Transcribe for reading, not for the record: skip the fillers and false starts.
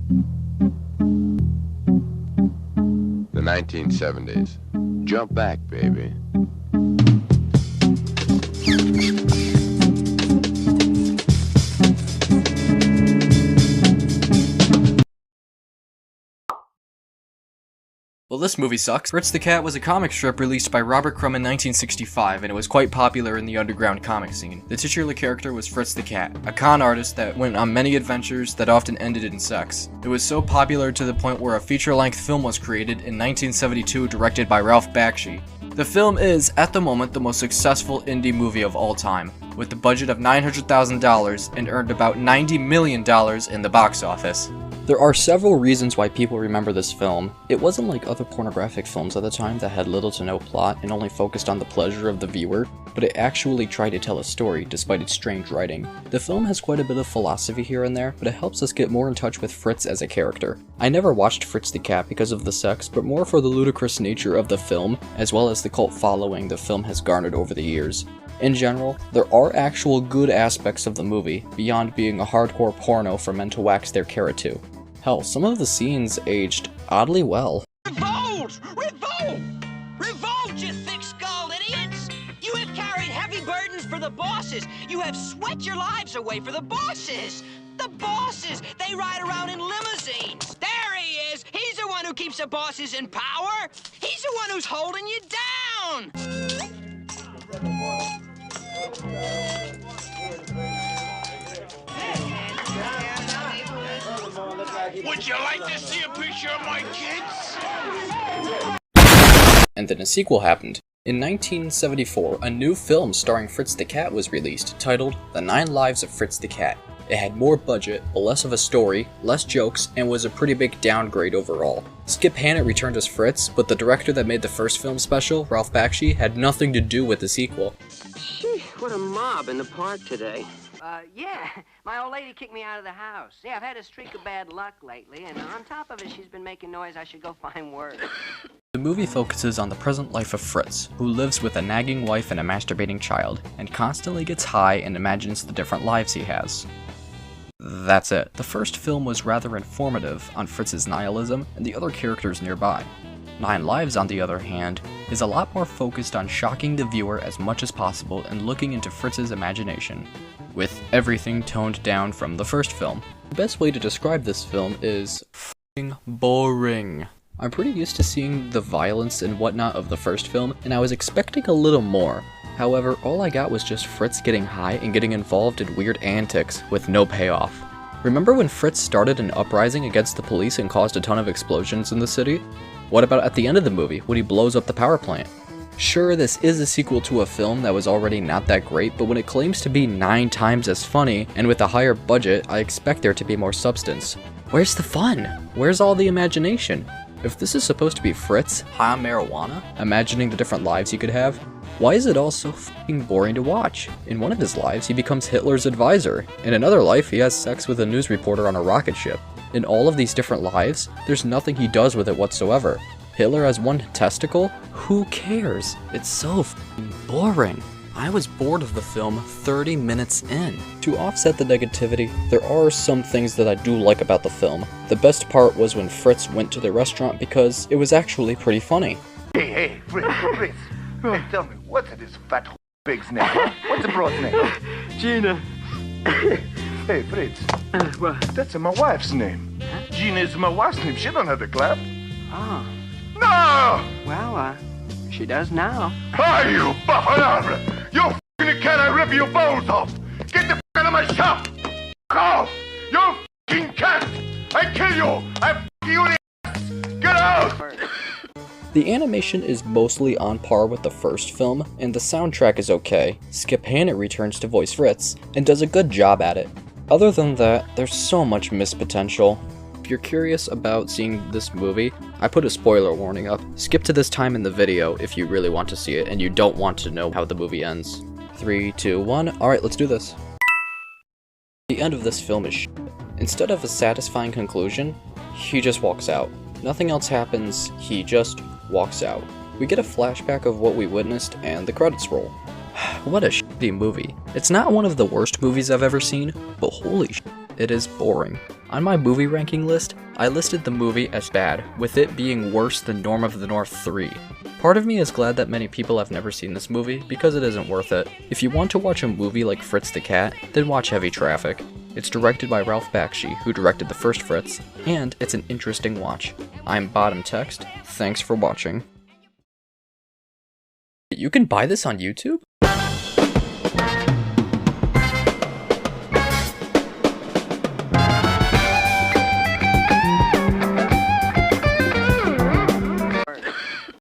The 1970s. Jump back, baby. Well, this movie sucks. Fritz the Cat was a comic strip released by Robert Crumb in 1965, and it was quite popular in the underground comic scene. The titular character was Fritz the Cat, a con artist that went on many adventures that often ended in sex. It was so popular to the point where a feature-length film was created in 1972 directed by Ralph Bakshi. The film is, at the moment, the most successful indie movie of all time, with a budget of $900,000 and earned about $90 million in the box office. There are several reasons why people remember this film. It wasn't like other pornographic films at the time that had little to no plot and only focused on the pleasure of the viewer, but it actually tried to tell a story despite its strange writing. The film has quite a bit of philosophy here and there, but it helps us get more in touch with Fritz as a character. I never watched Fritz the Cat because of the sex, but more for the ludicrous nature of the film, as well as the cult following the film has garnered over the years. In general, there are actual good aspects of the movie, beyond being a hardcore porno for men to wax their carrot to. Hell, some of the scenes aged oddly well. Revolt! Revolt! Revolt, you thick-skulled idiots! You have carried heavy burdens for the bosses! You have sweat your lives away for the bosses! The bosses! They ride around in limousines! There he is! He's the one who keeps the bosses in power! He's the one who's holding you down! Would you like to see a picture of my kids? And then a sequel happened. In 1974, a new film starring Fritz the Cat was released, titled The 9 Lives of Fritz the Cat. It had more budget, but less of a story, less jokes, and was a pretty big downgrade overall. Skip Hannett returned as Fritz, but the director that made the first film special, Ralph Bakshi, had nothing to do with the sequel. Gee, what a mob in the park today. Yeah, my old lady kicked me out of the house. Yeah, I've had a streak of bad luck lately, and on top of it, she's been making noise I should go find work. The movie focuses on the present life of Fritz, who lives with a nagging wife and a masturbating child, and constantly gets high and imagines the different lives he has. That's it. The first film was rather informative on Fritz's nihilism and the other characters nearby. 9 Lives, on the other hand, is a lot more focused on shocking the viewer as much as possible and looking into Fritz's imagination, with everything toned down from the first film. The best way to describe this film is f***ing boring. I'm pretty used to seeing the violence and whatnot of the first film, and I was expecting a little more. However, all I got was just Fritz getting high and getting involved in weird antics with no payoff. Remember when Fritz started an uprising against the police and caused a ton of explosions in the city? What about at the end of the movie, when he blows up the power plant? Sure, this is a sequel to a film that was already not that great, but when it claims to be 9 times as funny, and with a higher budget, I expect there to be more substance. Where's the fun? Where's all the imagination? If this is supposed to be Fritz, high on marijuana, imagining the different lives he could have, why is it all so f***ing boring to watch? In one of his lives, he becomes Hitler's advisor. In another life, he has sex with a news reporter on a rocket ship. In all of these different lives, there's nothing he does with it whatsoever. Hitler has 1 testicle? Who cares? It's so f***ing boring. I was bored of the film 30 minutes in. To offset the negativity, there are some things that I do like about the film. The best part was when Fritz went to the restaurant because it was actually pretty funny. Hey, Fritz. Hey, tell me, what's this fat pig's name, huh? What's the broad's name? Gina. Hey, Fritz. That's my wife's name. Gina is my wife's name. She don't have to clap. Oh, No! well, she does now. Hey, you buffalo! You f***ing cat, I rip your balls off! Get the f*** out of my shop! F*** off! You f***ing cat! I kill you! I f*** you in the ass! Get out! The animation is mostly on par with the first film, and the soundtrack is okay. Skip Hannett returns to voice Fritz, and does a good job at it. Other than that, there's so much missed potential. If you're curious about seeing this movie, I put a spoiler warning up. Skip to this time in the video if you really want to see it and you don't want to know how the movie ends. 3, 2, 1, alright, let's do this. The end of this film is shit. Instead of a satisfying conclusion, he just walks out. Nothing else happens, he just walks out. We get a flashback of what we witnessed and the credits roll. What a shitty movie. It's not one of the worst movies I've ever seen, but holy shit, it is boring. On my movie ranking list, I listed the movie as bad, with it being worse than Norm of the North 3. Part of me is glad that many people have never seen this movie, because it isn't worth it. If you want to watch a movie like Fritz the Cat, then watch Heavy Traffic. It's directed by Ralph Bakshi, who directed the first Fritz, and it's an interesting watch. I'm Bottom Text, thanks for watching. You can buy this on YouTube?